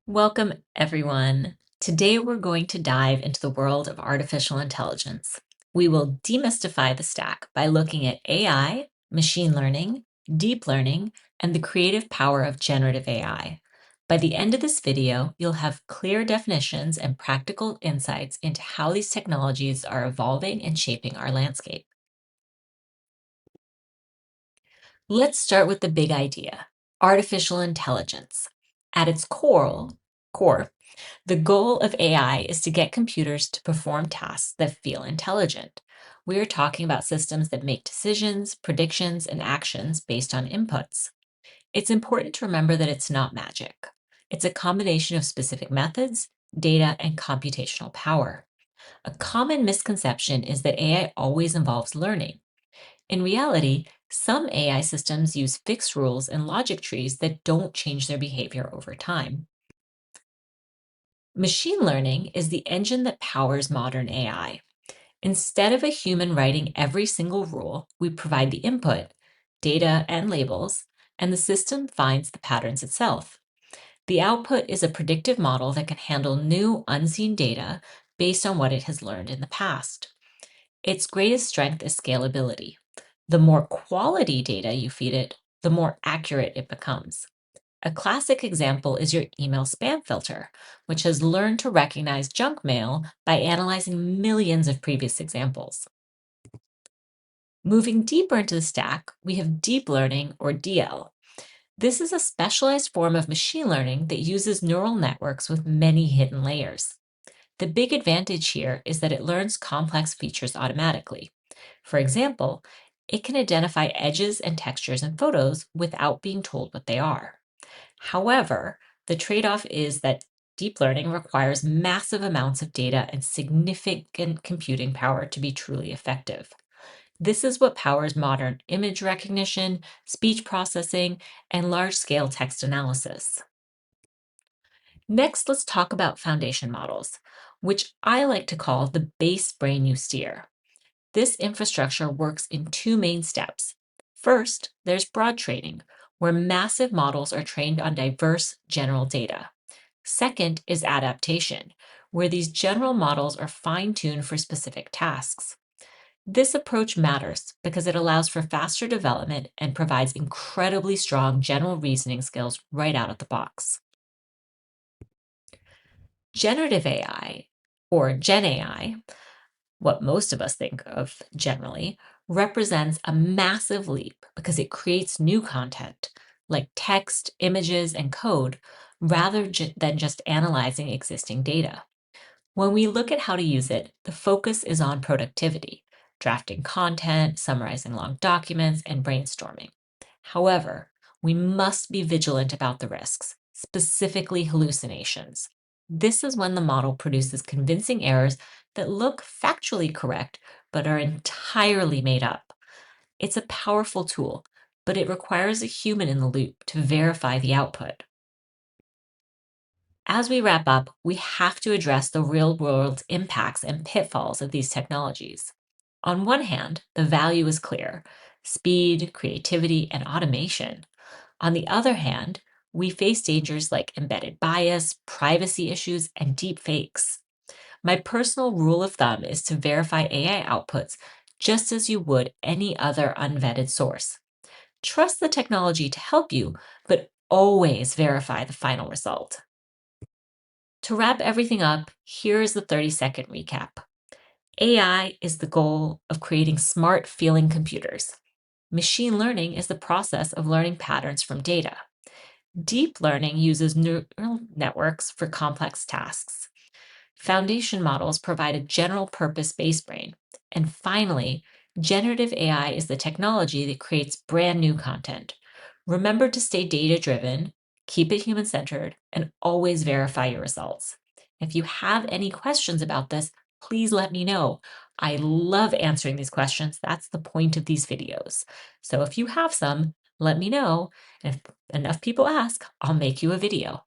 Welcome, everyone. Today, we're going to dive into the world of artificial intelligence. We will demystify the stack by looking at AI, machine learning, deep learning, and the creative power of generative AI. By the end of this video, you'll have clear definitions and practical insights into how these technologies are evolving and shaping our landscape. Let's start with the big idea: artificial intelligence. At its core, the goal of AI is to get computers to perform tasks that feel intelligent. We are talking about systems that make decisions, predictions, and actions based on inputs. It's important to remember that it's not magic. It's a combination of specific methods, data, and computational power. A common misconception is that AI always involves learning. In reality, some AI systems use fixed rules and logic trees that don't change their behavior over time. Machine learning is the engine that powers modern AI. Instead of a human writing every single rule, we provide the input, data, and labels, and the system finds the patterns itself. The output is a predictive model that can handle new, unseen data based on what it has learned in the past. Its greatest strength is scalability. The more quality data you feed it, the more accurate it becomes. A classic example is your email spam filter, which has learned to recognize junk mail by analyzing millions of previous examples. Moving deeper into the stack, we have deep learning, or DL. This is a specialized form of machine learning that uses neural networks with many hidden layers. The big advantage here is that it learns complex features automatically. For example, it can identify edges and textures in photos without being told what they are. However, the trade-off is that deep learning requires massive amounts of data and significant computing power to be truly effective. This is what powers modern image recognition, speech processing, and large-scale text analysis. Next, let's talk about foundation models, which I like to call the base brain you steer. This infrastructure works in two main steps. First, there's broad training, where massive models are trained on diverse general data. Second is adaptation, where these general models are fine-tuned for specific tasks. This approach matters because it allows for faster development and provides incredibly strong general reasoning skills right out of the box. Generative AI, or GenAI, what most of us think of generally, represents a massive leap because it creates new content like text, images, and code rather than just analyzing existing data. When we look at how to use it, the focus is on productivity, drafting content, summarizing long documents, and brainstorming. However, we must be vigilant about the risks, specifically hallucinations. This is when the model produces convincing errors that look factually correct but are entirely made up. It's a powerful tool, but it requires a human in the loop to verify the output. As we wrap up, we have to address the real world impacts and pitfalls of these technologies. On one hand, the value is clear: speed, creativity, and automation. On the other hand, we face dangers like embedded bias, privacy issues, and deep fakes. My personal rule of thumb is to verify AI outputs just as you would any other unvetted source. Trust the technology to help you, but always verify the final result. To wrap everything up, here is the 30-second recap. AI is the goal of creating smart feeling computers. Machine learning is the process of learning patterns from data. Deep learning uses neural networks for complex tasks. Foundation models provide a general purpose base brain. And finally, generative AI is the technology that creates brand new content. Remember to stay data driven, keep it human centered, and always verify your results. If you have any questions about this, please let me know. I love answering these questions. That's the point of these videos. So if you have some, let me know. If enough people ask, I'll make you a video.